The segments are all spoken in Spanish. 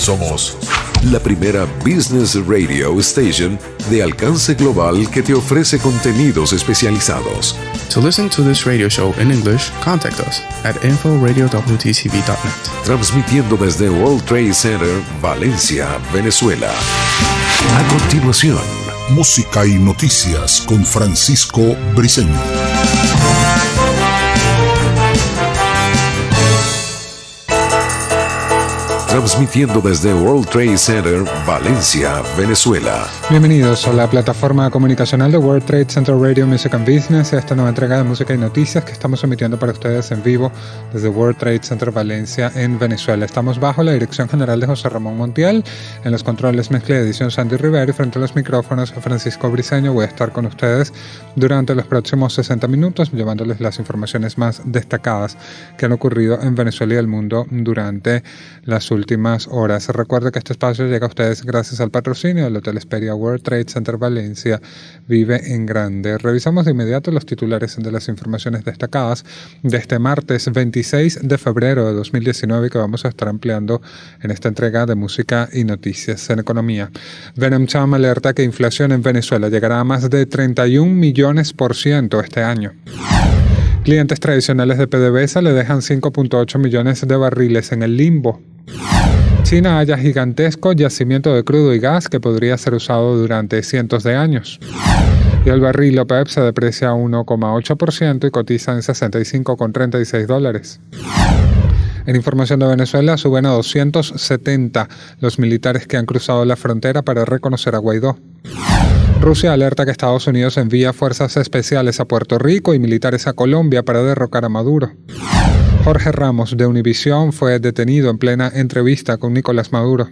Somos la primera business radio station de alcance global que te ofrece contenidos especializados. To listen to this radio show in English, contact us at info.radiowtcv.net. Transmitiendo desde World Trade Center, Valencia, Venezuela. A continuación, música y noticias con Francisco Briceño. Transmitiendo desde World Trade Center, Valencia, Venezuela. Bienvenidos a la plataforma comunicacional de World Trade Center Radio Music and Business, a esta nueva entrega de música y noticias que estamos emitiendo para ustedes en vivo desde World Trade Center Valencia en Venezuela. Estamos bajo la dirección general de José Ramón Montiel, en los controles mezcla y edición Sandy Rivera, y frente a los micrófonos Francisco Briceño. Voy a estar con ustedes durante los próximos 60 minutos llevándoles las informaciones más destacadas que han ocurrido en Venezuela y el mundo durante las últimas horas. Recuerde que este espacio llega a ustedes gracias al patrocinio del Hotel Esperia World Trade Center Valencia. Vive en grande. Revisamos de inmediato los titulares de las informaciones destacadas de este martes 26 de febrero de 2019 que vamos a estar ampliando en esta entrega de música y noticias. En economía, Venom Cham alerta que inflación en Venezuela llegará a más de 31 millones% este año. Clientes tradicionales de PDVSA le dejan 5.8 millones de barriles en el limbo. China halla gigantesco yacimiento de crudo y gas que podría ser usado durante cientos de años. Y el barril OPEP se deprecia 1,8% y cotiza en $65,36. En información de Venezuela, suben a 270 los militares que han cruzado la frontera para reconocer a Guaidó. Rusia alerta que Estados Unidos envía fuerzas especiales a Puerto Rico y militares a Colombia para derrocar a Maduro. Jorge Ramos de Univisión fue detenido en plena entrevista con Nicolás Maduro.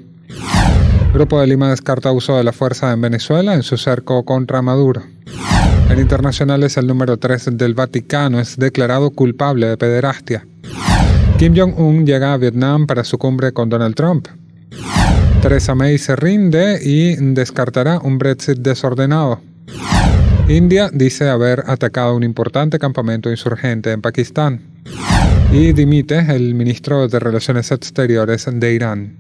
Grupo de Lima descarta uso de la fuerza en Venezuela en su cerco contra Maduro. En internacionales, el número 3 del Vaticano es declarado culpable de pederastia. Kim Jong-un llega a Vietnam para su cumbre con Donald Trump. Theresa May se rinde y descartará un Brexit desordenado. India dice haber atacado un importante campamento insurgente en Pakistán. Y dimite el ministro de Relaciones Exteriores de Irán.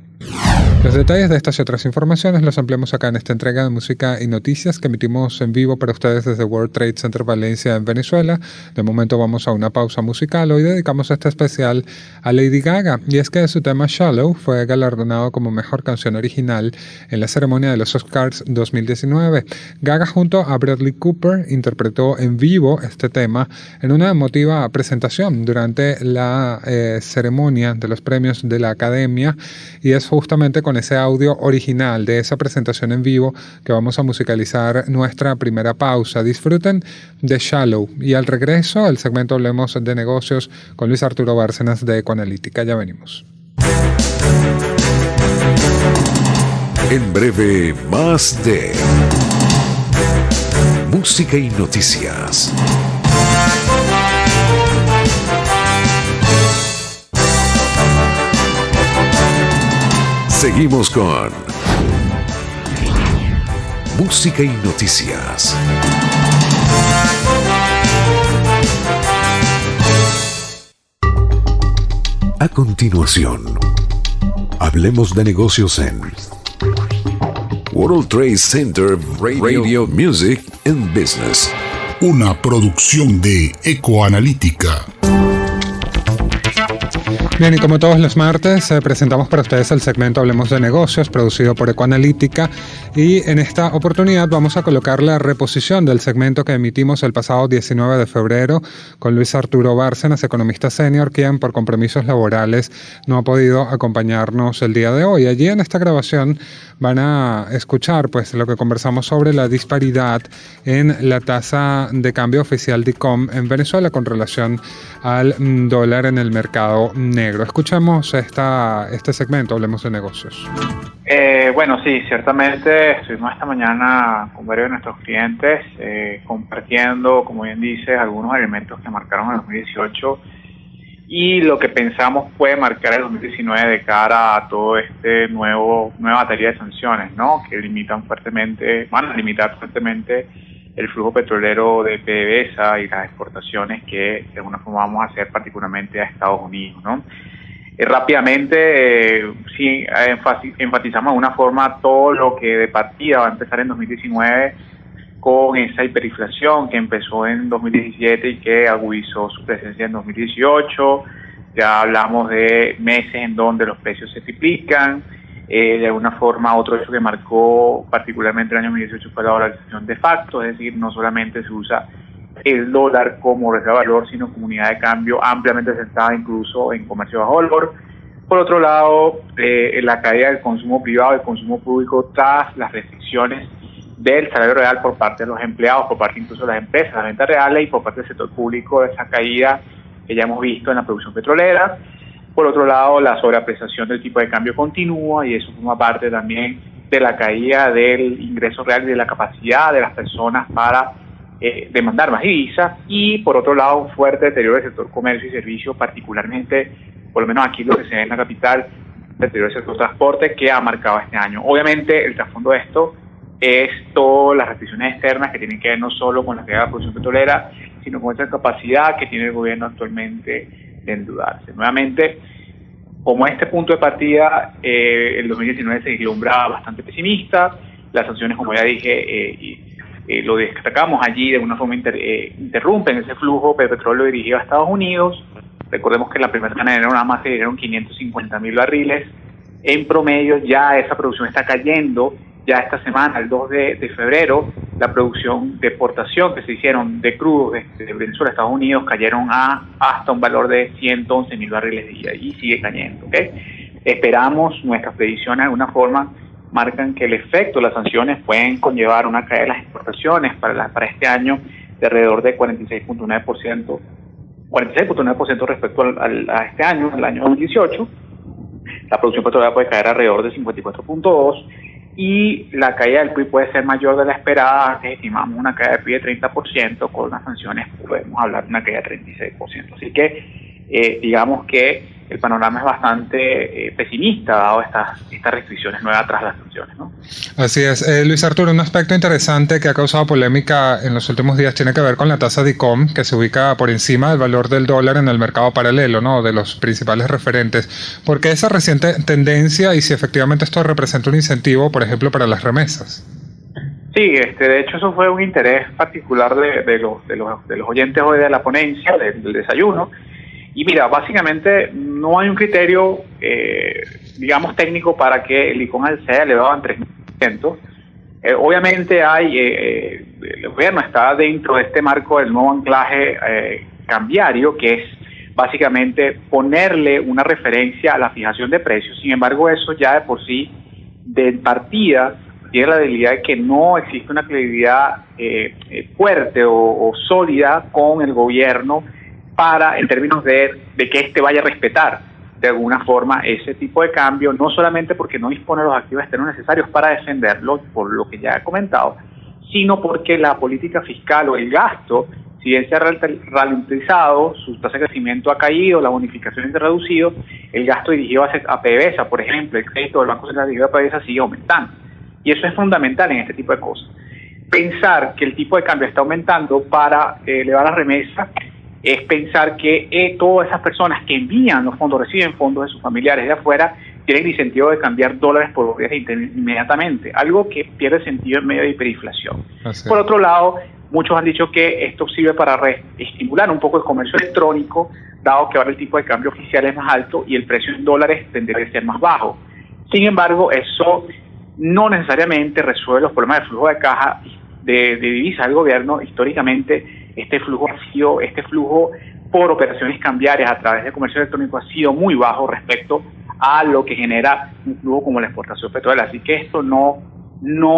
Los detalles de estas y otras informaciones los ampliamos acá en esta entrega de música y noticias que emitimos en vivo para ustedes desde World Trade Center Valencia en Venezuela. De momento vamos a una pausa musical. Hoy dedicamos este especial a Lady Gaga, y es que su tema Shallow fue galardonado como mejor canción original en la ceremonia de los Oscars 2019. Gaga junto a Bradley Cooper interpretó en vivo este tema en una emotiva presentación durante la ceremonia de los premios de la Academia, y es justamente con ese audio original de esa presentación en vivo que vamos a musicalizar nuestra primera pausa. Disfruten de Shallow y al regreso el segmento Hablemos de Negocios con Luis Arturo Bárcenas de Ecoanalítica. Ya venimos. En breve, más de música y noticias. Seguimos con música y noticias. A continuación, hablemos de negocios en World Trade Center Radio Music and Business. Una producción de Ecoanalítica. Bien, y como todos los martes, presentamos para ustedes el segmento Hablemos de Negocios, producido por Ecoanalítica, y en esta oportunidad vamos a colocar la reposición del segmento que emitimos el pasado 19 de febrero con Luis Arturo Bárcenas, economista senior, quien por compromisos laborales no ha podido acompañarnos el día de hoy. Allí en esta grabación van a escuchar pues lo que conversamos sobre la disparidad en la tasa de cambio oficial DICOM en Venezuela con relación al dólar en el mercado negro. Escuchemos este segmento, Hablemos de Negocios. Bueno, sí, ciertamente estuvimos esta mañana con varios de nuestros clientes compartiendo, como bien dices, algunos elementos que marcaron el 2018 y lo que pensamos puede marcar el 2019 de cara a todo este nueva batería de sanciones, ¿no? Que van a limitar fuertemente el flujo petrolero de PDVSA y las exportaciones que de alguna forma vamos a hacer particularmente a Estados Unidos, ¿no? Rápidamente, sí, enfatizamos de alguna forma todo lo que de partida va a empezar en 2019 con esa hiperinflación que empezó en 2017 y que agudizó su presencia en 2018. Ya hablamos de meses en donde los precios se triplican. De alguna forma, otro hecho que marcó particularmente el año 2018 fue la dolarización de facto, es decir, no solamente se usa el dólar como reserva de valor, sino como unidad de cambio ampliamente aceptada incluso en comercio bajo valor. Por otro lado, la caída del consumo privado, del consumo público, tras las restricciones del salario real por parte de los empleados, por parte incluso de las empresas, las ventas reales, y por parte del sector público, esa caída que ya hemos visto en la producción petrolera. Por otro lado, la sobreapreciación del tipo de cambio continúa, y eso forma parte también de la caída del ingreso real y de la capacidad de las personas para demandar más divisas. Y por otro lado, un fuerte deterioro del sector comercio y servicios, particularmente, por lo menos aquí lo que se ve en la capital, deterioro del sector transporte, que ha marcado este año. Obviamente, el trasfondo de esto es todas las restricciones externas que tienen que ver no solo con la caída de la producción petrolera, sino con esa capacidad que tiene el gobierno actualmente de endeudarse. Nuevamente, como este punto de partida, el 2019 se vislumbra bastante pesimista. Las sanciones, como ya dije, lo destacamos allí, de alguna forma interrumpen ese flujo de petróleo dirigido a Estados Unidos. Recordemos que en la primera semana de enero nada más se dieron 550,000 barriles. En promedio ya esa producción está cayendo. Ya esta semana, el 2 de febrero, la producción de exportación que se hicieron de crudo de Venezuela a Estados Unidos cayeron hasta un valor de 111,000 barriles día, y sigue cayendo. ¿Okay? Esperamos, nuestras predicciones de alguna forma marcan que el efecto de las sanciones pueden conllevar una caída de las exportaciones para este año de alrededor de 46.9% respecto a este año, al año 2018. La producción petrolera puede caer alrededor de 54.2%. Y la caída del PIB puede ser mayor de la esperada. Estimamos una caída del PIB de 30%, con las sanciones podemos hablar de una caída de 36%. Así que digamos que el panorama es bastante pesimista, dado estas restricciones nuevas tras las sanciones, ¿no? Así es. Luis Arturo, un aspecto interesante que ha causado polémica en los últimos días tiene que ver con la tasa de ICOM, que se ubica por encima del valor del dólar en el mercado paralelo, ¿no?, de los principales referentes. ¿Por qué esa reciente tendencia, y si efectivamente esto representa un incentivo, por ejemplo, para las remesas? Sí, de hecho eso fue un interés particular de los oyentes hoy de la ponencia, del desayuno. Y mira, básicamente no hay un criterio, digamos, técnico para que el ICOM sea elevado en 3%. Obviamente el gobierno está dentro de este marco del nuevo anclaje cambiario, que es básicamente ponerle una referencia a la fijación de precios. Sin embargo, eso ya de por sí, de partida, tiene la debilidad de que no existe una credibilidad fuerte o sólida con el gobierno en términos de que éste vaya a respetar de alguna forma ese tipo de cambio, no solamente porque no dispone de los activos externos necesarios para defenderlo, por lo que ya he comentado, sino porque la política fiscal o el gasto, si bien se ha ralentizado, su tasa de crecimiento ha caído, la bonificación se ha reducido, el gasto dirigido a PDVSA, por ejemplo, el crédito del Banco Central dirigido a PDVSA sigue aumentando. Y eso es fundamental en este tipo de cosas. Pensar que el tipo de cambio está aumentando para elevar las remesas es pensar que todas esas personas que envían los fondos, reciben fondos de sus familiares de afuera, tienen el incentivo de cambiar dólares por dólares inmediatamente, algo que pierde sentido en medio de hiperinflación. Por otro lado, muchos han dicho que esto sirve para estimular un poco el comercio electrónico, dado que ahora el tipo de cambio oficial es más alto y el precio en dólares tendría que ser más bajo. Sin embargo, eso no necesariamente resuelve los problemas de flujo de caja de divisas del gobierno. Históricamente, este flujo por operaciones cambiarias a través de comercio electrónico ha sido muy bajo respecto a lo que genera un flujo como la exportación petrolera. Así que esto no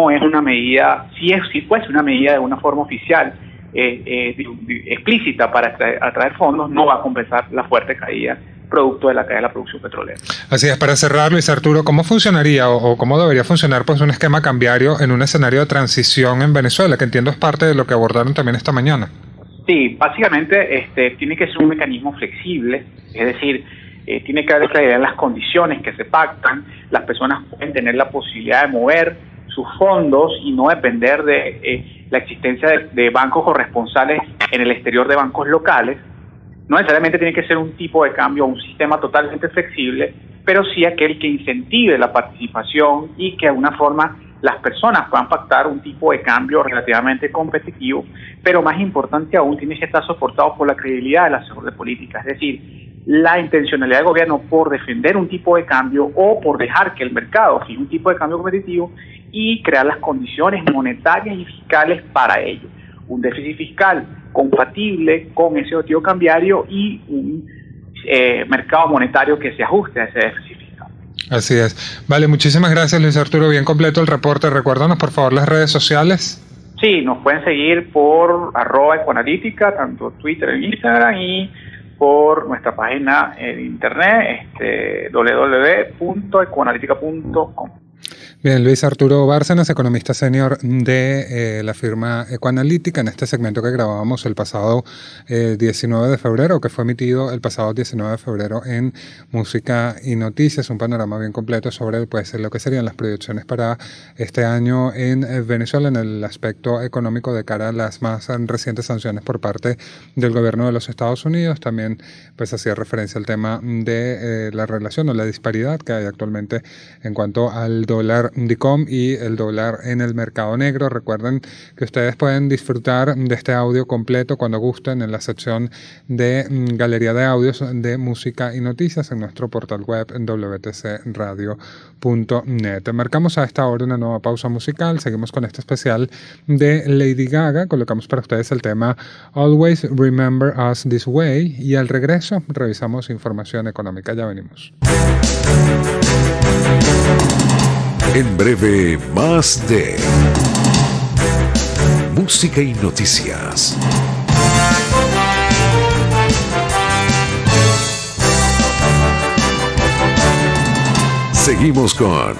es una medida, si fuese una medida de una forma oficial explícita para atraer fondos, no va a compensar la fuerte caída producto de la caída de la producción petrolera. Así es. Para cerrar, Luis Arturo, ¿cómo funcionaría o cómo debería funcionar pues un esquema cambiario en un escenario de transición en Venezuela, que entiendo es parte de lo que abordaron también esta mañana? Sí, básicamente tiene que ser un mecanismo flexible, es decir, tiene que haber claridad en las condiciones que se pactan. Las personas pueden tener la posibilidad de mover sus fondos y no depender de la existencia de bancos corresponsales en el exterior de bancos locales. No necesariamente tiene que ser un tipo de cambio o un sistema totalmente flexible, pero sí aquel que incentive la participación y que de alguna forma las personas puedan pactar un tipo de cambio relativamente competitivo, pero más importante aún, tiene que estar soportado por la credibilidad del asesor de política, es decir, la intencionalidad del gobierno por defender un tipo de cambio o por dejar que el mercado fije un tipo de cambio competitivo y crear las condiciones monetarias y fiscales para ello. Un déficit fiscal compatible con ese objetivo cambiario y un mercado monetario que se ajuste a ese déficit fiscal. Así es. Vale, muchísimas gracias, Luis Arturo. Bien completo el reporte. Recuérdanos, por favor, las redes sociales. Sí, nos pueden seguir por @Ecoanalítica, tanto Twitter e Instagram, y por nuestra página de internet, www.ecoanalítica.com. Bien, Luis Arturo Bárcenas, economista senior de la firma Ecoanalítica, en este segmento que grabábamos el pasado 19 de febrero, que fue emitido el pasado 19 de febrero en Música y Noticias, un panorama bien completo sobre pues, lo que serían las proyecciones para este año en Venezuela en el aspecto económico de cara a las más recientes sanciones por parte del gobierno de los Estados Unidos. También pues hacía referencia al tema de la relación o la disparidad que hay actualmente en cuanto al dólar DICOM y el dólar en el mercado negro. Recuerden que ustedes pueden disfrutar de este audio completo cuando gusten en la sección de Galería de Audios de Música y Noticias en nuestro portal web en wtcradio.net. Marcamos a esta hora una nueva pausa musical. Seguimos con este especial de Lady Gaga. Colocamos para ustedes el tema Always Remember Us This Way y al regreso revisamos información económica. Ya venimos. En breve, más de Música y Noticias. Seguimos con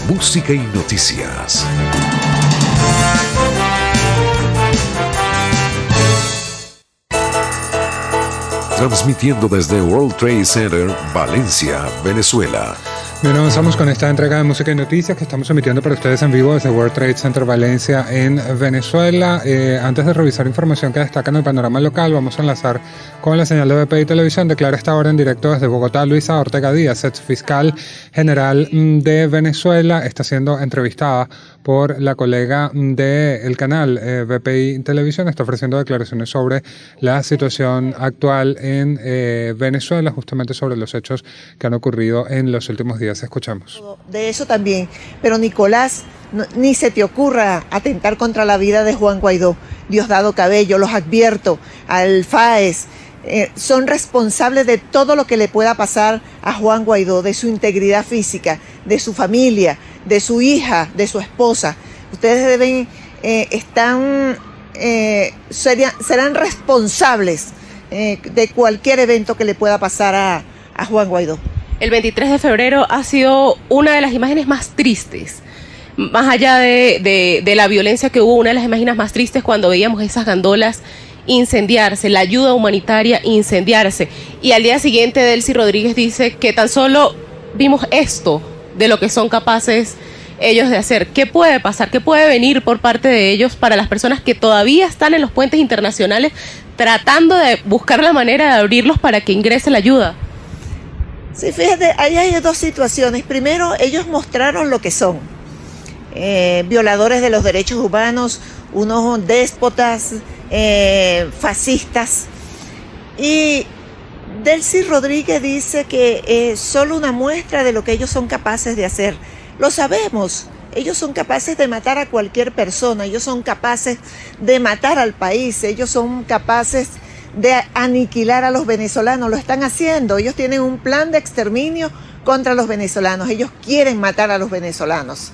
Música y Noticias. Transmitiendo desde World Trade Center, Valencia, Venezuela. Bien, avanzamos con esta entrega de Música y Noticias que estamos emitiendo para ustedes en vivo desde World Trade Center Valencia en Venezuela. Antes de revisar información que destaca en el panorama local, vamos a enlazar con la señal de BPI Televisión. Declara esta hora en directo desde Bogotá Luisa Ortega Díaz, ex fiscal general de Venezuela. Está siendo entrevistada por la colega del canal BPI Televisión. Está ofreciendo declaraciones sobre la situación actual en Venezuela, justamente sobre los hechos que han ocurrido en los últimos días. Escuchamos. De eso también, pero Nicolás, ni se te ocurra atentar contra la vida de Juan Guaidó. Diosdado Cabello, los advierto, al FAES, son responsables de todo lo que le pueda pasar a Juan Guaidó, de su integridad física, de su familia, de su hija, de su esposa. Ustedes deben, serán responsables de cualquier evento que le pueda pasar a Juan Guaidó. El 23 de febrero ha sido una de las imágenes más tristes. Más allá de la violencia que hubo, una de las imágenes más tristes cuando veíamos esas gandolas incendiarse, la ayuda humanitaria incendiarse. Y al día siguiente Delcy Rodríguez dice que tan solo vimos esto de lo que son capaces ellos de hacer. ¿Qué puede pasar? ¿Qué puede venir por parte de ellos para las personas que todavía están en los puentes internacionales tratando de buscar la manera de abrirlos para que ingrese la ayuda? Sí, fíjate, ahí hay dos situaciones. Primero, ellos mostraron lo que son. Violadores de los derechos humanos, unos déspotas, fascistas. Y Delcy Rodríguez dice que solo una muestra de lo que ellos son capaces de hacer. Lo sabemos, ellos son capaces de matar a cualquier persona, ellos son capaces de matar al país, ellos son capaces de aniquilar a los venezolanos, lo están haciendo. Ellos tienen un plan de exterminio contra los venezolanos, ellos quieren matar a los venezolanos.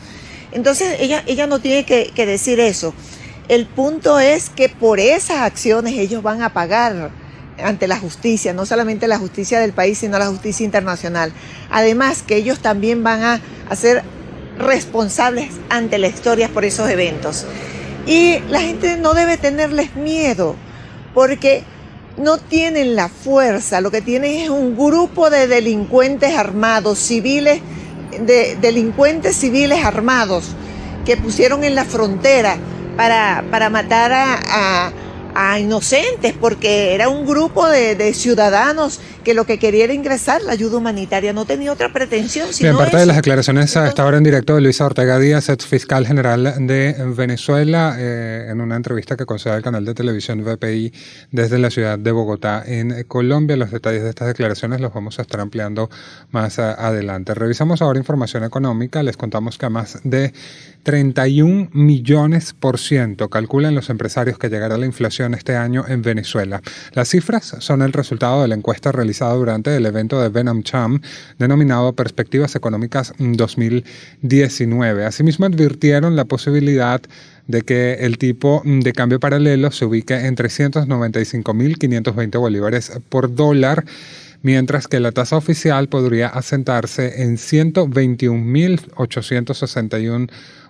Entonces ella no tiene que decir eso. El punto es que por esas acciones ellos van a pagar ante la justicia, no solamente la justicia del país, sino la justicia internacional. Además que ellos también van a ser responsables ante la historia por esos eventos. Y la gente no debe tenerles miedo, porque no tienen la fuerza, lo que tienen es un grupo de delincuentes armados, civiles, delincuentes civiles armados que pusieron en la frontera para matar a a inocentes, porque era un grupo de ciudadanos que lo que quería era ingresar la ayuda humanitaria, no tenía otra pretensión sino Bien, parte eso. de las declaraciones a esta hora en directo de Luisa Ortega Díaz, ex fiscal general de Venezuela, en una entrevista que concede al canal de televisión VPI desde la ciudad de Bogotá, en Colombia. Los detalles de estas declaraciones los vamos a estar ampliando más adelante. Revisamos ahora información económica. Les contamos que a más de 31 millones% calculan los empresarios que llegará la inflación este año en Venezuela. Las cifras son el resultado de la encuesta realizada durante el evento de Benamcham denominado Perspectivas Económicas 2019. Asimismo, advirtieron la posibilidad de que el tipo de cambio paralelo se ubique en 395.520 bolívares por dólar, mientras que la tasa oficial podría asentarse en 121.861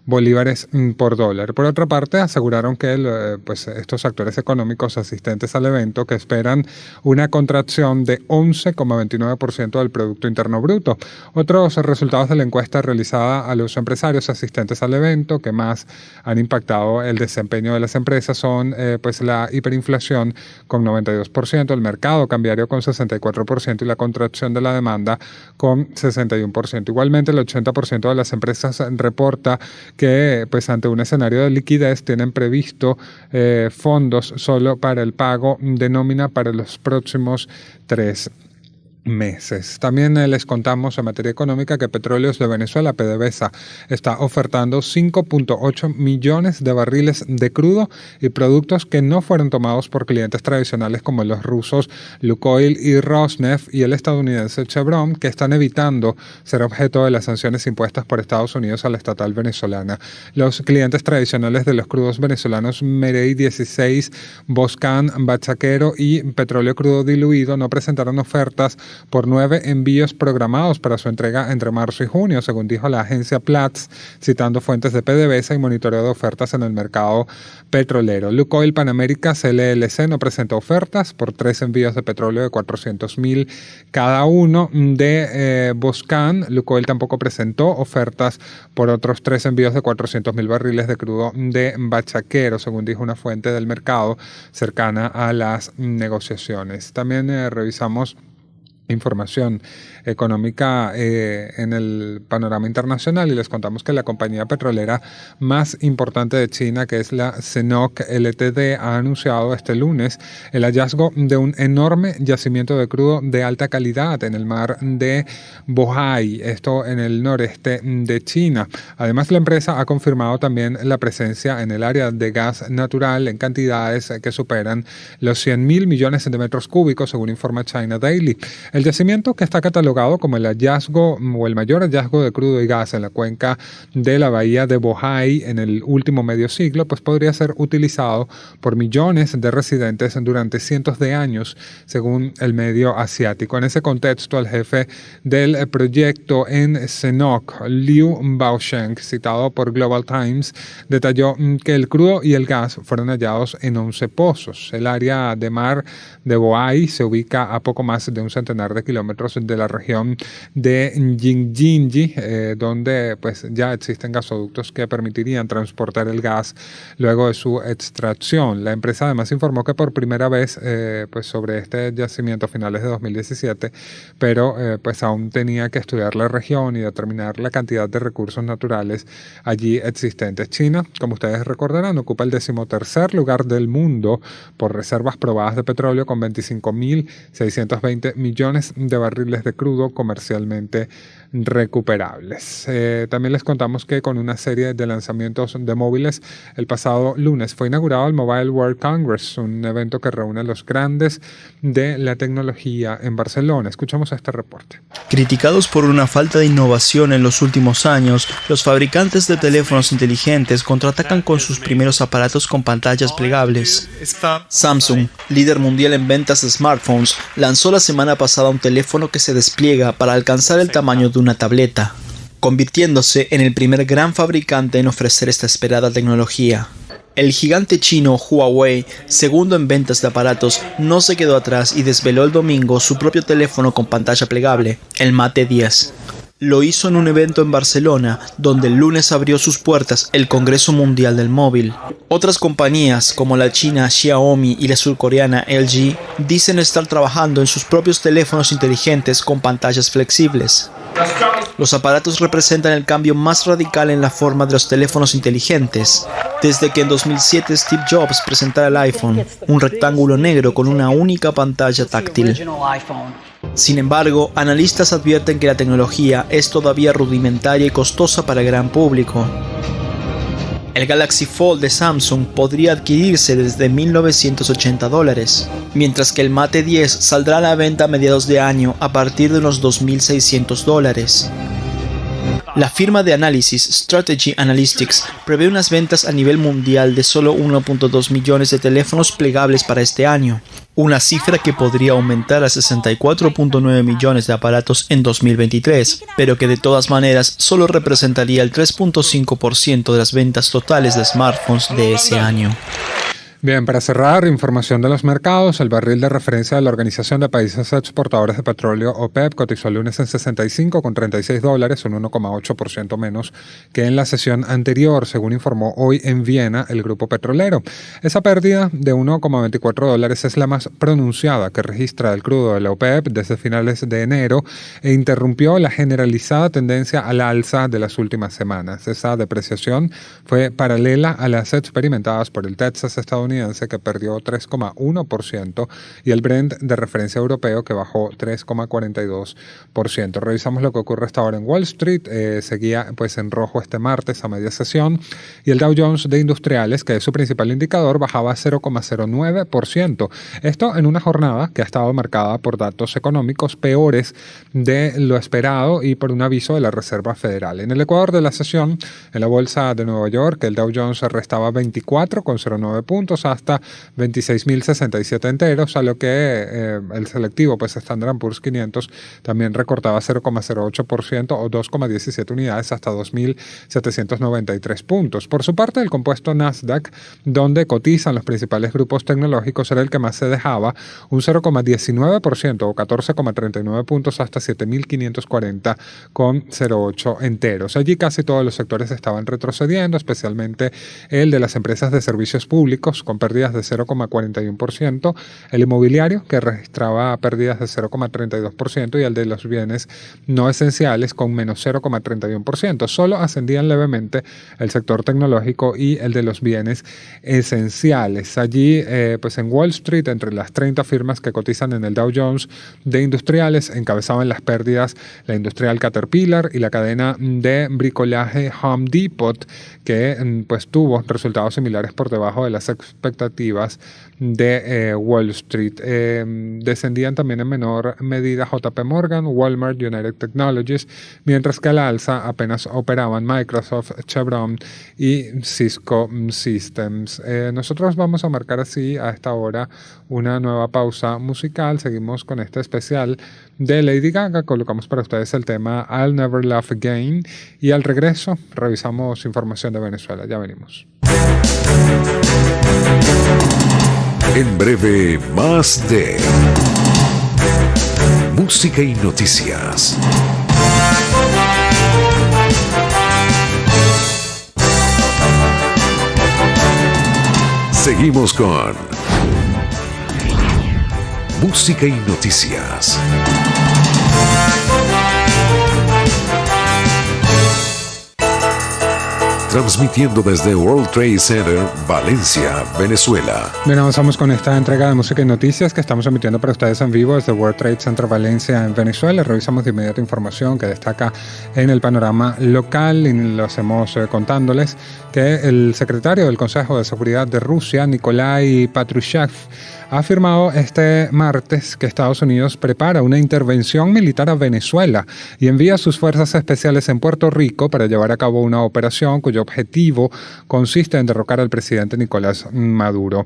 bolívares por dólar. Por otra parte, aseguraron que estos actores económicos asistentes al evento que esperan una contracción de 11,29% del Producto Interno Bruto. Otros resultados de la encuesta realizada a los empresarios asistentes al evento que más han impactado el desempeño de las empresas son la hiperinflación con 92%, el mercado cambiario con 64% y la contracción de la demanda con 61%. Igualmente, el 80% de las empresas reporta que ante un escenario de liquidez tienen previsto fondos solo para el pago de nómina para los próximos 3 meses. También les contamos en materia económica que Petróleos de Venezuela, PDVSA, está ofertando 5.8 millones de barriles de crudo y productos que no fueron tomados por clientes tradicionales como los rusos Lukoil y Rosneft y el estadounidense Chevron, que están evitando ser objeto de las sanciones impuestas por Estados Unidos a la estatal venezolana. Los clientes tradicionales de los crudos venezolanos Merey 16, Boscan, Bachaquero y Petróleo Crudo Diluido no presentaron ofertas por 9 envíos programados para su entrega entre marzo y junio, según dijo la agencia Platts, citando fuentes de PDVSA y monitoreo de ofertas en el mercado petrolero. Lukoil Panaméricas LLC no presentó ofertas por 3 envíos de petróleo de 400.000 cada uno. De Boscan, Lukoil tampoco presentó ofertas por otros 3 envíos de 400.000 barriles de crudo de Bachaquero, según dijo una fuente del mercado cercana a las negociaciones. También revisamos información económica en el panorama internacional y les contamos que la compañía petrolera más importante de China, que es la CNOOC Ltd, ha anunciado este lunes el hallazgo de un enorme yacimiento de crudo de alta calidad en el mar de Bohai, esto en el noreste de China. Además, la empresa ha confirmado también la presencia en el área de gas natural en cantidades que superan los 100.000 millones de metros cúbicos, según informa China Daily. El yacimiento, que está catalogado como el hallazgo o el mayor hallazgo de crudo y gas en la cuenca de la bahía de Bohai en el último medio siglo, podría ser utilizado por millones de residentes durante cientos de años, según el medio asiático. En ese contexto, el jefe del proyecto en CNOOC, Liu Baosheng, citado por Global Times, detalló que el crudo y el gas fueron hallados en 11 pozos. El área de mar de Bohai se ubica a poco más de un centenar de kilómetros de la región de Jingjinji, donde ya existen gasoductos que permitirían transportar el gas luego de su extracción. La empresa además informó que por primera vez sobre este yacimiento a finales de 2017, pero aún tenía que estudiar la región y determinar la cantidad de recursos naturales allí existentes. China, como ustedes recordarán, ocupa el 13º lugar del mundo por reservas probadas de petróleo, con 25.620 millones de barriles de crudo comercialmente recuperables. También les contamos que con una serie de lanzamientos de móviles, el pasado lunes fue inaugurado el Mobile World Congress, un evento que reúne a los grandes de la tecnología en Barcelona. Escuchamos este reporte. Criticados por una falta de innovación en los últimos años, los fabricantes de teléfonos inteligentes contraatacan con sus primeros aparatos con pantallas plegables. Samsung, líder mundial en ventas de smartphones, lanzó la semana pasada un teléfono que se despliega para alcanzar el tamaño de una tableta, convirtiéndose en el primer gran fabricante en ofrecer esta esperada tecnología. El gigante chino Huawei, segundo en ventas de aparatos, no se quedó atrás y desveló el domingo su propio teléfono con pantalla plegable, el Mate 10. Lo hizo en un evento en Barcelona, donde el lunes abrió sus puertas el Congreso Mundial del Móvil. Otras compañías, como la china Xiaomi y la surcoreana LG, dicen estar trabajando en sus propios teléfonos inteligentes con pantallas flexibles. Los aparatos representan el cambio más radical en la forma de los teléfonos inteligentes, desde que en 2007 Steve Jobs presentara el iPhone, un rectángulo negro con una única pantalla táctil. Sin embargo, analistas advierten que la tecnología es todavía rudimentaria y costosa para el gran público. El Galaxy Fold de Samsung podría adquirirse desde $1.980, mientras que el Mate 10 saldrá a la venta a mediados de año a partir de unos $2.600. La firma de análisis Strategy Analytics prevé unas ventas a nivel mundial de solo 1.2 millones de teléfonos plegables para este año, una cifra que podría aumentar a 64.9 millones de aparatos en 2023, pero que de todas maneras solo representaría el 3.5% de las ventas totales de smartphones de ese año. Bien, para cerrar, información de los mercados. El barril de referencia de la Organización de Países Exportadores de Petróleo, OPEP, cotizó el lunes en $65,36, un 1,8% menos que en la sesión anterior, según informó hoy en Viena el grupo petrolero. Esa pérdida de $1,24 es la más pronunciada que registra el crudo de la OPEP desde finales de enero e interrumpió la generalizada tendencia al alza de las últimas semanas. Esa depreciación fue paralela a las experimentadas por el Texas estadounidense, que perdió 3,1%, y el Brent de referencia europeo, que bajó 3,42%. Revisamos lo que ocurre hasta ahora en Wall Street. Seguía pues en rojo este martes a media sesión, y el Dow Jones de Industriales, que es su principal indicador, bajaba 0,09%. Esto en una jornada que ha estado marcada por datos económicos peores de lo esperado y por un aviso de la Reserva Federal. En el ecuador de la sesión, en la bolsa de Nueva York, el Dow Jones restaba 24,09 puntos hasta 26.067 enteros, a lo que el selectivo pues Standard & Poor's 500 también recortaba 0,08% o 2,17 unidades hasta 2.793 puntos. Por su parte, el compuesto Nasdaq, donde cotizan los principales grupos tecnológicos, era el que más se dejaba, un 0,19% o 14,39 puntos hasta 7.540,08 enteros. Allí casi todos los sectores estaban retrocediendo, especialmente el de las empresas de servicios públicos, con pérdidas de 0,41%, el inmobiliario, que registraba pérdidas de 0,32%, y el de los bienes no esenciales, con menos 0,31%. Solo ascendían levemente el sector tecnológico y el de los bienes esenciales. Allí, pues en Wall Street, entre las 30 firmas que cotizan en el Dow Jones de Industriales, encabezaban las pérdidas la industrial Caterpillar y la cadena de bricolaje Home Depot, que pues tuvo resultados similares por debajo de las expectativas de Wall Street. Descendían también en menor medida JP Morgan, Walmart, United Technologies, mientras que al alza apenas operaban Microsoft, Chevron y Cisco Systems. Nosotros vamos a marcar así a esta hora una nueva pausa musical. Seguimos con este especial de Lady Gaga. Colocamos para ustedes el tema I'll Never Laugh Again, y al regreso revisamos información de Venezuela. Ya venimos. En breve, más de música y noticias. Seguimos con música y noticias. Transmitiendo desde World Trade Center, Valencia, Venezuela. Bien, avanzamos con esta entrega de música y noticias que estamos emitiendo para ustedes en vivo desde World Trade Center, Valencia, en Venezuela. Revisamos de inmediato información que destaca en el panorama local, y lo hacemos contándoles que el secretario del Consejo de Seguridad de Rusia, Nikolai Patrushev, ha afirmado este martes que Estados Unidos prepara una intervención militar a Venezuela y envía sus fuerzas especiales en Puerto Rico para llevar a cabo una operación cuyo objetivo consiste en derrocar al presidente Nicolás Maduro.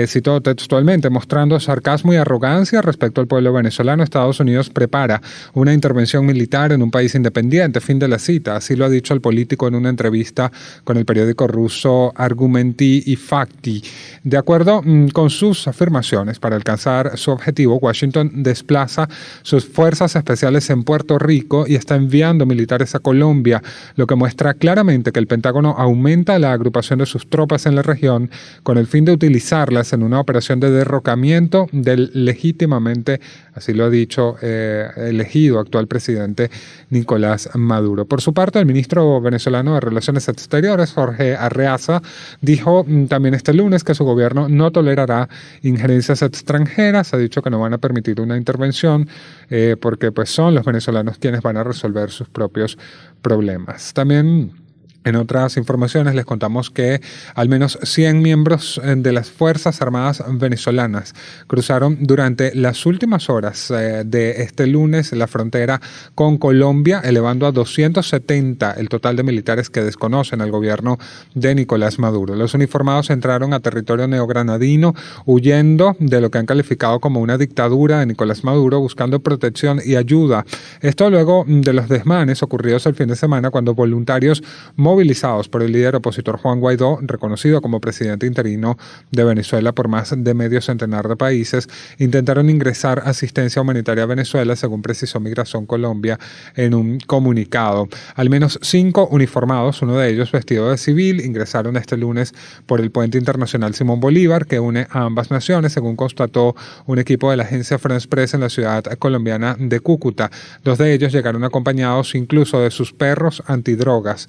Citó textualmente: mostrando sarcasmo y arrogancia respecto al pueblo venezolano, Estados Unidos prepara una intervención militar en un país independiente. Fin de la cita. Así lo ha dicho el político en una entrevista con el periódico ruso Argumenty y Fakti. De acuerdo con sus afirmaciones, afirmaciones. Para alcanzar su objetivo, Washington desplaza sus fuerzas especiales en Puerto Rico y está enviando militares a Colombia, lo que muestra claramente que el Pentágono aumenta la agrupación de sus tropas en la región con el fin de utilizarlas en una operación de derrocamiento del legítimamente, así lo ha dicho, elegido actual presidente Nicolás Maduro. Por su parte, el ministro venezolano de Relaciones Exteriores, Jorge Arreaza, dijo también este lunes que su gobierno no tolerará injerencias extranjeras. Ha dicho que no van a permitir una intervención porque pues son los venezolanos quienes van a resolver sus propios problemas. También en otras informaciones les contamos que al menos 100 miembros de las Fuerzas Armadas venezolanas cruzaron durante las últimas horas de este lunes la frontera con Colombia, elevando a 270 el total de militares que desconocen al gobierno de Nicolás Maduro. Los uniformados entraron a territorio neogranadino huyendo de lo que han calificado como una dictadura de Nicolás Maduro, buscando protección y ayuda. Esto luego de los desmanes ocurridos el fin de semana cuando voluntarios movilizados por el líder opositor Juan Guaidó, reconocido como presidente interino de Venezuela por más de medio centenar de países, intentaron ingresar asistencia humanitaria a Venezuela, según precisó Migración Colombia en un comunicado. Al menos 5 uniformados, uno de ellos vestido de civil, ingresaron este lunes por el puente internacional Simón Bolívar, que une a ambas naciones, según constató un equipo de la agencia France Press en la ciudad colombiana de Cúcuta. 2 de ellos llegaron acompañados incluso de sus perros antidrogas.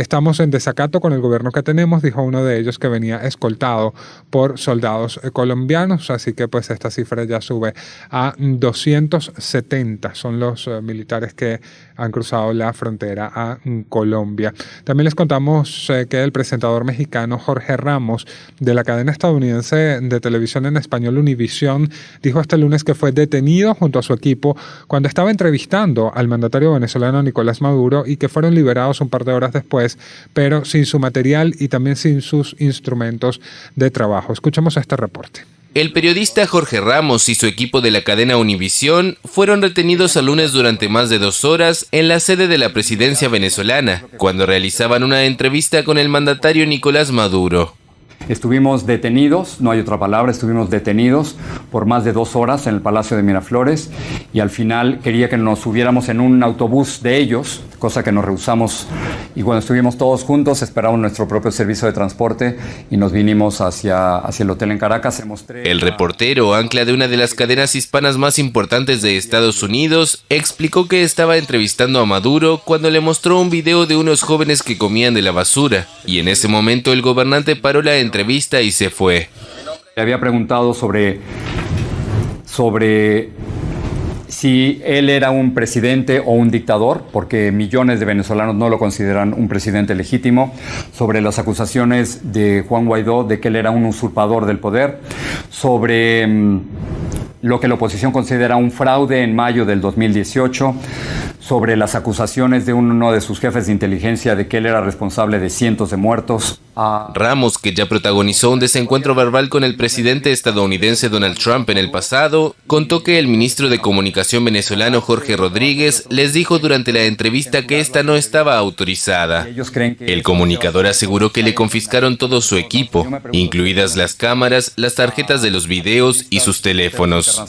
Estamos en desacato con el gobierno que tenemos, dijo uno de ellos, que venía escoltado por soldados colombianos, así que pues esta cifra ya sube a 270. Son los militares que han cruzado la frontera a Colombia. También les contamos que el presentador mexicano Jorge Ramos, de la cadena estadounidense de televisión en español Univisión, dijo este lunes que fue detenido junto a su equipo cuando estaba entrevistando al mandatario venezolano Nicolás Maduro y que fueron liberados un par de horas después, pero sin su material y también sin sus instrumentos de trabajo. Escuchemos este reporte. El periodista Jorge Ramos y su equipo de la cadena Univisión fueron retenidos el lunes durante más de 2 horas en la sede de la presidencia venezolana, cuando realizaban una entrevista con el mandatario Nicolás Maduro. Estuvimos detenidos, no hay otra palabra, estuvimos detenidos por más de 2 horas en el Palacio de Miraflores y al final quería que nos subiéramos en un autobús de ellos, cosa que nos rehusamos, y cuando estuvimos todos juntos esperábamos nuestro propio servicio de transporte y nos vinimos hacia el hotel en Caracas. El reportero, ancla de una de las cadenas hispanas más importantes de Estados Unidos, explicó que estaba entrevistando a Maduro cuando le mostró un video de unos jóvenes que comían de la basura, y en ese momento el gobernante paró la entrevista y se fue. Le había preguntado sobre si él era un presidente o un dictador, porque millones de venezolanos no lo consideran un presidente legítimo, sobre las acusaciones de Juan Guaidó de que él era un usurpador del poder, sobre lo que la oposición considera un fraude en mayo del 2018, sobre las acusaciones de uno de sus jefes de inteligencia de que él era responsable de cientos de muertos. Ramos, que ya protagonizó un desencuentro verbal con el presidente estadounidense Donald Trump en el pasado, contó que el ministro de Comunicación venezolano Jorge Rodríguez les dijo durante la entrevista que esta no estaba autorizada. El comunicador aseguró que le confiscaron todo su equipo, incluidas las cámaras, las tarjetas de los videos y sus teléfonos.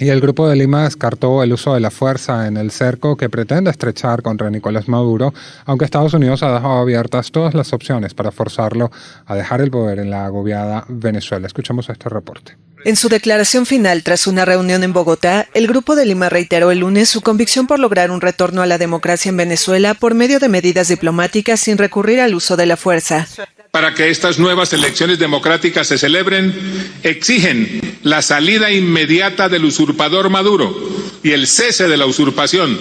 Y el Grupo de Lima descartó el uso de la fuerza en el cerco que pretende estrechar contra Nicolás Maduro, aunque Estados Unidos ha dejado abiertas todas las opciones para forzarlo a dejar el poder en la agobiada Venezuela. Escuchamos este reporte. En su declaración final tras una reunión en Bogotá, el Grupo de Lima reiteró el lunes su convicción por lograr un retorno a la democracia en Venezuela por medio de medidas diplomáticas sin recurrir al uso de la fuerza. Para que estas nuevas elecciones democráticas se celebren, exigen la salida inmediata del usurpador Maduro y el cese de la usurpación,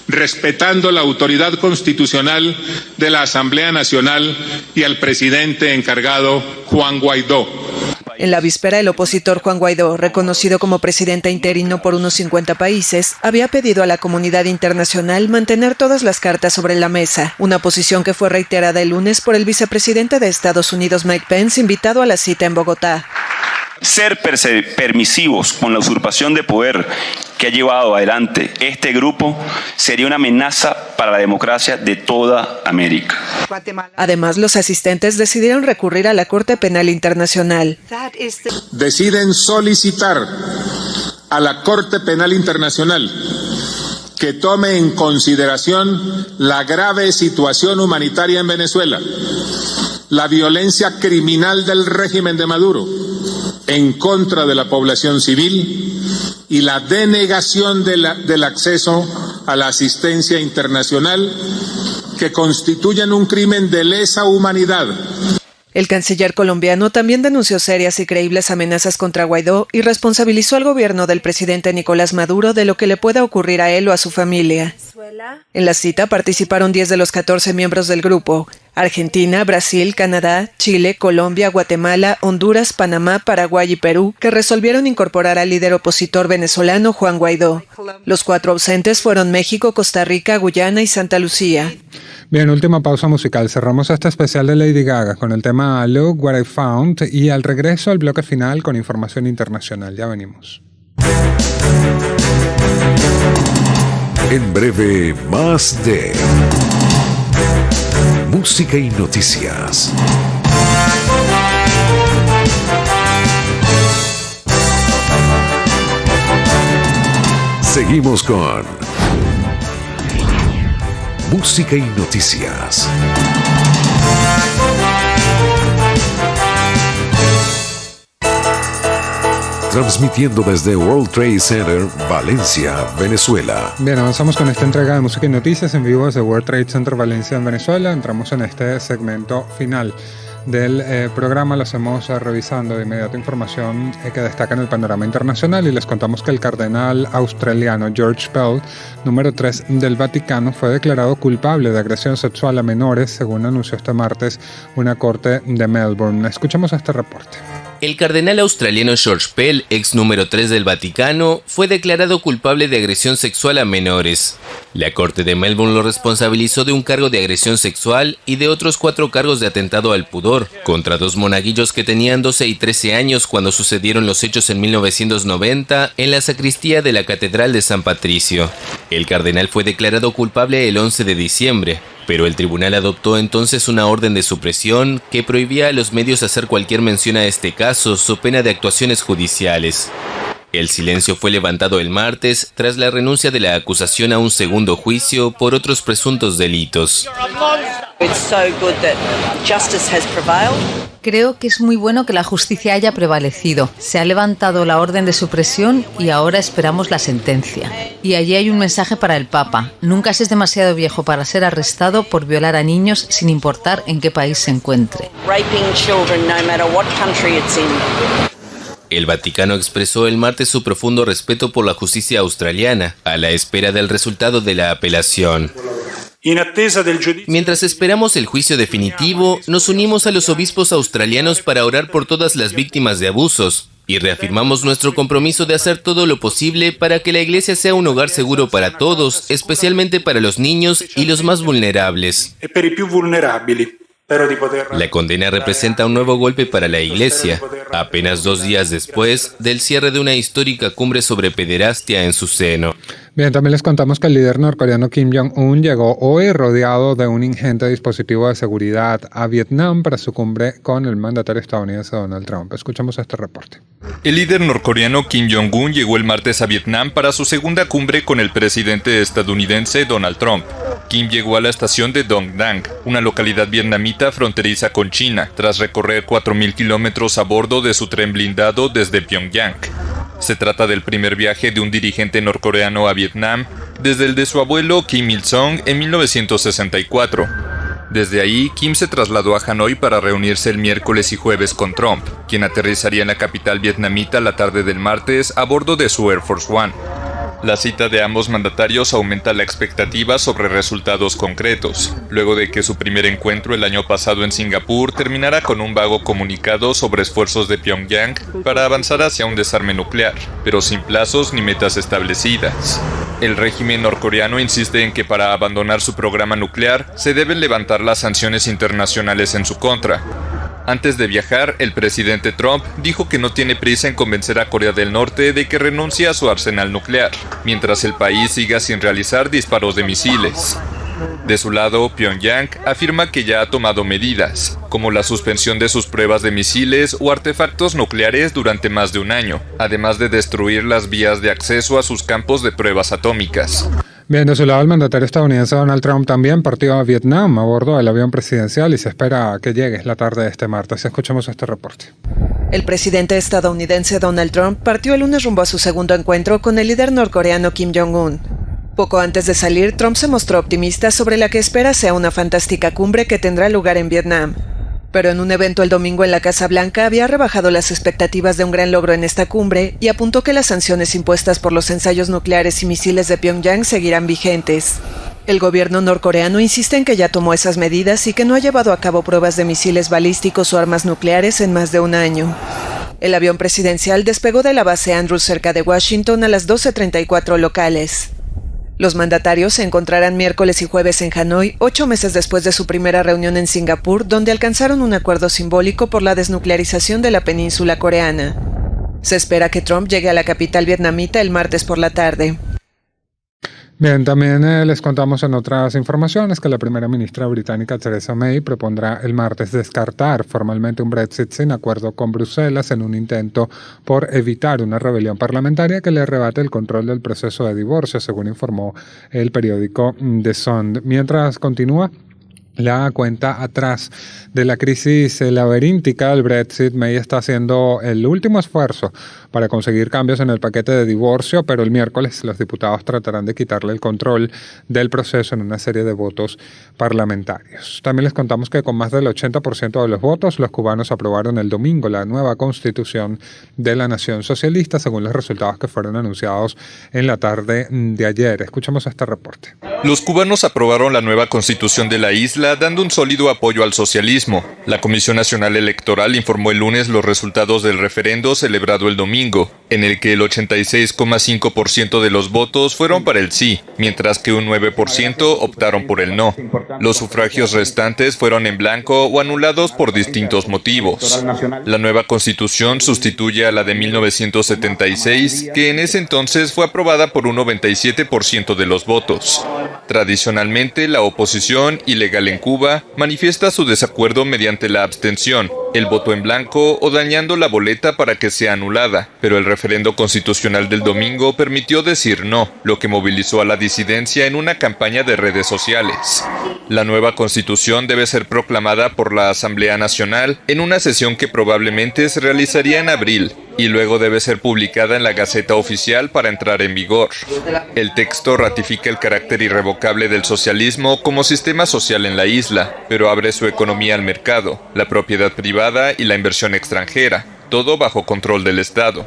respetando la autoridad constitucional de la Asamblea Nacional y al presidente encargado, Juan Guaidó. En la víspera, el opositor Juan Guaidó, reconocido como presidente interino por unos 50 países, había pedido a la comunidad internacional mantener todas las cartas sobre la mesa, una posición que fue reiterada el lunes por el vicepresidente de Estados Unidos, Mike Pence, invitado a la cita en Bogotá. Ser permisivos con la usurpación de poder que ha llevado adelante este grupo sería una amenaza para la democracia de toda América. Además, los asistentes decidieron recurrir a la Corte Penal Internacional. Deciden solicitar a la Corte Penal Internacional que tome en consideración la grave situación humanitaria en Venezuela, la violencia criminal del régimen de Maduro en contra de la población civil y la denegación del acceso a la asistencia internacional que constituyen un crimen de lesa humanidad. El canciller colombiano también denunció serias y creíbles amenazas contra Guaidó y responsabilizó al gobierno del presidente Nicolás Maduro de lo que le pueda ocurrir a él o a su familia. En la cita participaron 10 de los 14 miembros del grupo: Argentina, Brasil, Canadá, Chile, Colombia, Guatemala, Honduras, Panamá, Paraguay y Perú, que resolvieron incorporar al líder opositor venezolano Juan Guaidó. Los 4 ausentes fueron México, Costa Rica, Guyana y Santa Lucía. Bien, última pausa musical. Cerramos este especial de Lady Gaga con el tema Look What I Found y al regreso al bloque final con información internacional. Ya venimos. En breve, más de música y noticias. Seguimos con música y noticias. Transmitiendo desde World Trade Center, Valencia, Venezuela. Bien, avanzamos con esta entrega de música y noticias en vivo desde World Trade Center, Valencia, en Venezuela. Entramos en este segmento final del programa. Lo hacemos revisando de inmediato información que destaca en el panorama internacional y les contamos que el cardenal australiano George Pell, número 3 del Vaticano, fue declarado culpable de agresión sexual a menores, según anunció este martes una corte de Melbourne. Escuchemos este reporte. El cardenal australiano George Pell, ex número 3 del Vaticano, fue declarado culpable de agresión sexual a menores. La corte de Melbourne lo responsabilizó de un cargo de agresión sexual y de otros 4 cargos de atentado al pudor contra 2 monaguillos que tenían 12 y 13 años cuando sucedieron los hechos en 1990 en la sacristía de la Catedral de San Patricio. El cardenal fue declarado culpable el 11 de diciembre, pero el tribunal adoptó entonces una orden de supresión que prohibía a los medios hacer cualquier mención a este caso, so pena de actuaciones judiciales. El silencio fue levantado el martes tras la renuncia de la acusación a un segundo juicio por otros presuntos delitos. Creo que es muy bueno que la justicia haya prevalecido. Se ha levantado la orden de supresión y ahora esperamos la sentencia. Y allí hay un mensaje para el Papa. Nunca se es demasiado viejo para ser arrestado por violar a niños sin importar en qué país se encuentre. El Vaticano expresó el martes su profundo respeto por la justicia australiana, a la espera del resultado de la apelación. Mientras esperamos el juicio definitivo, nos unimos a los obispos australianos para orar por todas las víctimas de abusos y reafirmamos nuestro compromiso de hacer todo lo posible para que la Iglesia sea un hogar seguro para todos, especialmente para los niños y los más vulnerables. La condena representa un nuevo golpe para la Iglesia, apenas 2 días después del cierre de una histórica cumbre sobre pederastia en su seno. Bien, también les contamos que el líder norcoreano Kim Jong-un llegó hoy rodeado de un ingente dispositivo de seguridad a Vietnam para su cumbre con el mandatario estadounidense Donald Trump. Escuchamos este reporte. El líder norcoreano Kim Jong-un llegó el martes a Vietnam para su segunda cumbre con el presidente estadounidense Donald Trump. Kim llegó a la estación de Dong Dang, una localidad vietnamita fronteriza con China, tras recorrer 4.000 kilómetros a bordo de su tren blindado desde Pyongyang. Se trata del primer viaje de un dirigente norcoreano a Vietnam desde el de su abuelo Kim Il-sung en 1964. Desde ahí, Kim se trasladó a Hanoi para reunirse el miércoles y jueves con Trump, quien aterrizaría en la capital vietnamita la tarde del martes a bordo de su Air Force One. La cita de ambos mandatarios aumenta la expectativa sobre resultados concretos, luego de que su primer encuentro el año pasado en Singapur terminara con un vago comunicado sobre esfuerzos de Pyongyang para avanzar hacia un desarme nuclear, pero sin plazos ni metas establecidas. El régimen norcoreano insiste en que para abandonar su programa nuclear se deben levantar las sanciones internacionales en su contra. Antes de viajar, el presidente Trump dijo que no tiene prisa en convencer a Corea del Norte de que renuncie a su arsenal nuclear, mientras el país siga sin realizar disparos de misiles. De su lado, Pyongyang afirma que ya ha tomado medidas, como la suspensión de sus pruebas de misiles o artefactos nucleares durante más de un año, además de destruir las vías de acceso a sus campos de pruebas atómicas. Bien, de su lado, el mandatario estadounidense Donald Trump también partió a Vietnam a bordo del avión presidencial y se espera que llegue la tarde de este martes. Escuchemos este reporte. El presidente estadounidense Donald Trump partió el lunes rumbo a su segundo encuentro con el líder norcoreano Kim Jong-un. Poco antes de salir, Trump se mostró optimista sobre la que espera sea una fantástica cumbre que tendrá lugar en Vietnam. Pero en un evento el domingo en la Casa Blanca había rebajado las expectativas de un gran logro en esta cumbre y apuntó que las sanciones impuestas por los ensayos nucleares y misiles de Pyongyang seguirán vigentes. El gobierno norcoreano insiste en que ya tomó esas medidas y que no ha llevado a cabo pruebas de misiles balísticos o armas nucleares en más de un año. El avión presidencial despegó de la base Andrews cerca de Washington a las 12:34 locales. Los mandatarios se encontrarán miércoles y jueves en Hanoi, 8 meses después de su primera reunión en Singapur, donde alcanzaron un acuerdo simbólico por la desnuclearización de la península coreana. Se espera que Trump llegue a la capital vietnamita el martes por la tarde. Bien, también les contamos en otras informaciones que la primera ministra británica Theresa May propondrá el martes descartar formalmente un Brexit sin acuerdo con Bruselas en un intento por evitar una rebelión parlamentaria que le arrebate el control del proceso de divorcio, según informó el periódico The Sun. Mientras continúa la cuenta atrás de la crisis laberíntica del Brexit, May está haciendo el último esfuerzo para conseguir cambios en el paquete de divorcio, pero el miércoles los diputados tratarán de quitarle el control del proceso en una serie de votos parlamentarios. También les contamos que con más del 80% de los votos, los cubanos aprobaron el domingo la nueva constitución de la Nación Socialista, según los resultados que fueron anunciados en la tarde de ayer. Escuchamos este reporte. Los cubanos aprobaron la nueva constitución de la isla, dando un sólido apoyo al socialismo. La Comisión Nacional Electoral informó el lunes los resultados del referendo celebrado el domingo, en el que el 86,5% de los votos fueron para el sí, mientras que un 9% optaron por el no. Los sufragios restantes fueron en blanco o anulados por distintos motivos. La nueva constitución sustituye a la de 1976, que en ese entonces fue aprobada por un 97% de los votos. Tradicionalmente, la oposición ilegal en Cuba manifiesta su desacuerdo mediante la abstención, el voto en blanco o dañando la boleta para que sea anulada, pero el referendo constitucional del domingo permitió decir no, lo que movilizó a la disidencia en una campaña de redes sociales. La nueva constitución debe ser proclamada por la Asamblea Nacional en una sesión que probablemente se realizaría en abril, y luego debe ser publicada en la Gaceta Oficial para entrar en vigor. El texto ratifica el carácter irrevocable del socialismo como sistema social en la isla, pero abre su economía al mercado, la propiedad privada y la inversión extranjera, todo bajo control del Estado.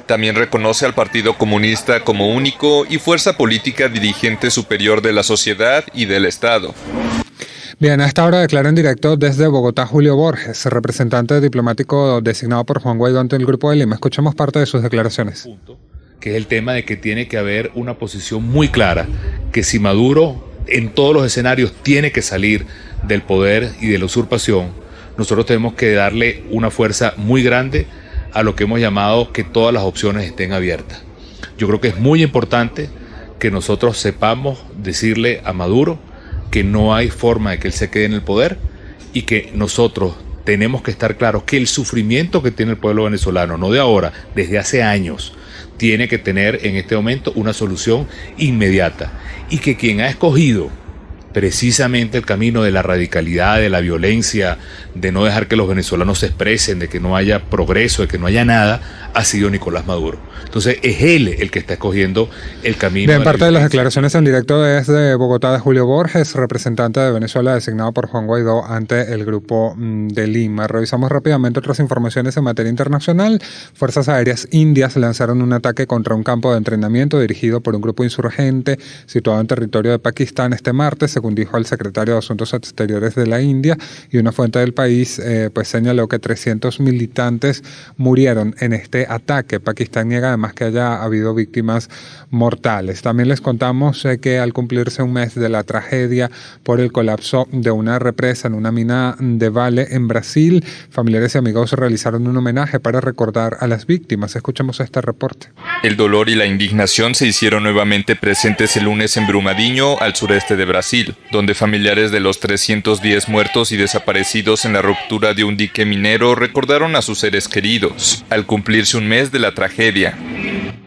También reconoce al Partido Comunista como único y fuerza política dirigente superior de la sociedad y del Estado. Bien, a esta hora declara en directo desde Bogotá Julio Borges, representante diplomático designado por Juan Guaidó ante el Grupo de Lima. Escuchemos parte de sus declaraciones. Que es el tema de que tiene que haber una posición muy clara, que si Maduro en todos los escenarios tiene que salir del poder y de la usurpación, nosotros tenemos que darle una fuerza muy grande a lo que hemos llamado que todas las opciones estén abiertas. Yo creo que es muy importante que nosotros sepamos decirle a Maduro que no hay forma de que él se quede en el poder y que nosotros tenemos que estar claros que el sufrimiento que tiene el pueblo venezolano, no de ahora, desde hace años, tiene que tener en este momento una solución inmediata y que quien ha escogido precisamente el camino de la radicalidad, de la violencia, de no dejar que los venezolanos se expresen, de que no haya progreso, de que no haya nada, ha sido Nicolás Maduro. Entonces es él el que está escogiendo el camino. Bien, parte de las declaraciones en directo desde Bogotá de Julio Borges, representante de Venezuela designado por Juan Guaidó ante el Grupo de Lima. Revisamos rápidamente otras informaciones en materia internacional. Fuerzas aéreas indias lanzaron un ataque contra un campo de entrenamiento dirigido por un grupo insurgente situado en territorio de Pakistán este martes, según dijo el secretario de Asuntos Exteriores de la India, y una fuente del país pues señaló que 300 militantes murieron en este este ataque. Pakistán niega además que haya habido víctimas mortales. También les contamos que al cumplirse un mes de la tragedia por el colapso de una represa en una mina de Vale en Brasil, familiares y amigos realizaron un homenaje para recordar a las víctimas. Escuchemos este reporte. El dolor y la indignación se hicieron nuevamente presentes el lunes en Brumadinho, al sureste de Brasil, donde familiares de los 310 muertos y desaparecidos en la ruptura de un dique minero recordaron a sus seres queridos, al cumplirse un mes de la tragedia.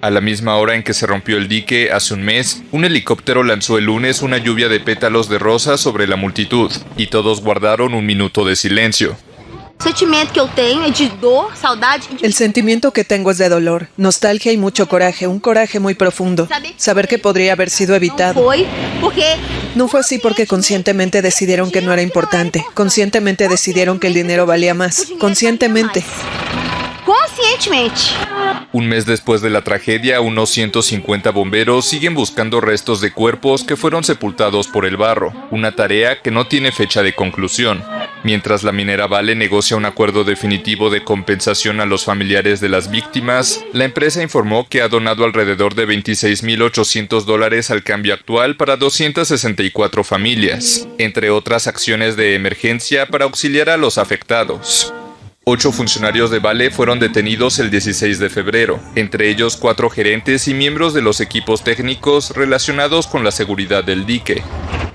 A la misma hora en que se rompió el dique hace un mes, un helicóptero lanzó el lunes una lluvia de pétalos de rosa sobre la multitud, y todos guardaron un minuto de silencio. El sentimiento que tengo es de dolor, nostalgia y mucho coraje, un coraje muy profundo. Saber que podría haber sido evitado. No fue así porque conscientemente decidieron que no era importante. Conscientemente decidieron que el dinero valía más. Conscientemente. Un mes después de la tragedia, unos 150 bomberos siguen buscando restos de cuerpos que fueron sepultados por el barro, una tarea que no tiene fecha de conclusión. Mientras la minera Vale negocia un acuerdo definitivo de compensación a los familiares de las víctimas, la empresa informó que ha donado alrededor de $26,800 al cambio actual para 264 familias, entre otras acciones de emergencia para auxiliar a los afectados. 8 funcionarios de Vale fueron detenidos el 16 de febrero, entre ellos 4 gerentes y miembros de los equipos técnicos relacionados con la seguridad del dique.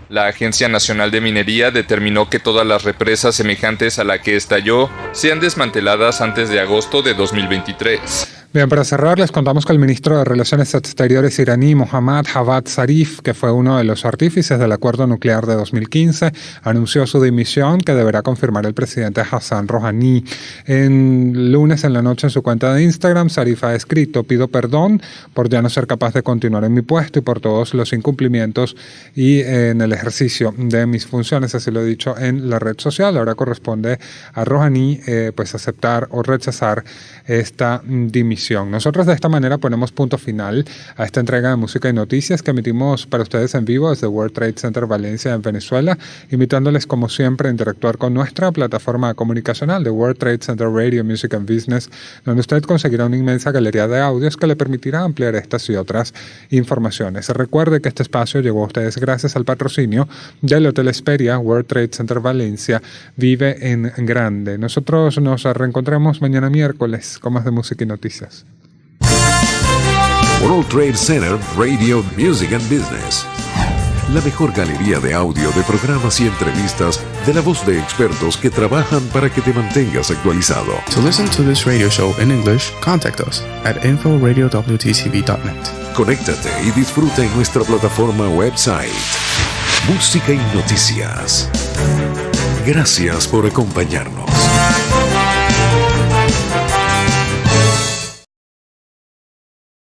La Agencia Nacional de Minería determinó que todas las represas semejantes a la que estalló sean desmanteladas antes de agosto de 2023. Bien, para cerrar, les contamos que el ministro de Relaciones Exteriores iraní, Mohammad Javad Zarif, que fue uno de los artífices del acuerdo nuclear de 2015, anunció su dimisión, que deberá confirmar el presidente Hassan Rouhani. En lunes en la noche en su cuenta de Instagram, Zarif ha escrito: pido perdón por ya no ser capaz de continuar en mi puesto y por todos los incumplimientos y en el ejercicio de mis funciones. Así lo he dicho en la red social. Ahora corresponde a Rouhani pues aceptar o rechazar esta dimisión. Nosotros de esta manera ponemos punto final a esta entrega de música y noticias que emitimos para ustedes en vivo desde World Trade Center Valencia en Venezuela, invitándoles como siempre a interactuar con nuestra plataforma comunicacional de World Trade Center Radio Music and Business, donde usted conseguirá una inmensa galería de audios que le permitirá ampliar estas y otras informaciones. Recuerde que este espacio llegó a ustedes gracias al patrocinio del Hotel Hesperia. World Trade Center Valencia vive en grande. Nosotros nos reencontramos mañana miércoles con más de música y noticias. World Trade Center Radio Music and Business. La mejor galería de audio de programas y entrevistas de la voz de expertos que trabajan para que te mantengas actualizado. To listen to this radio show in English, contact us at info@radiowtcv.net. Conéctate y disfruta en nuestra plataforma website. Música y noticias. Gracias por acompañarnos.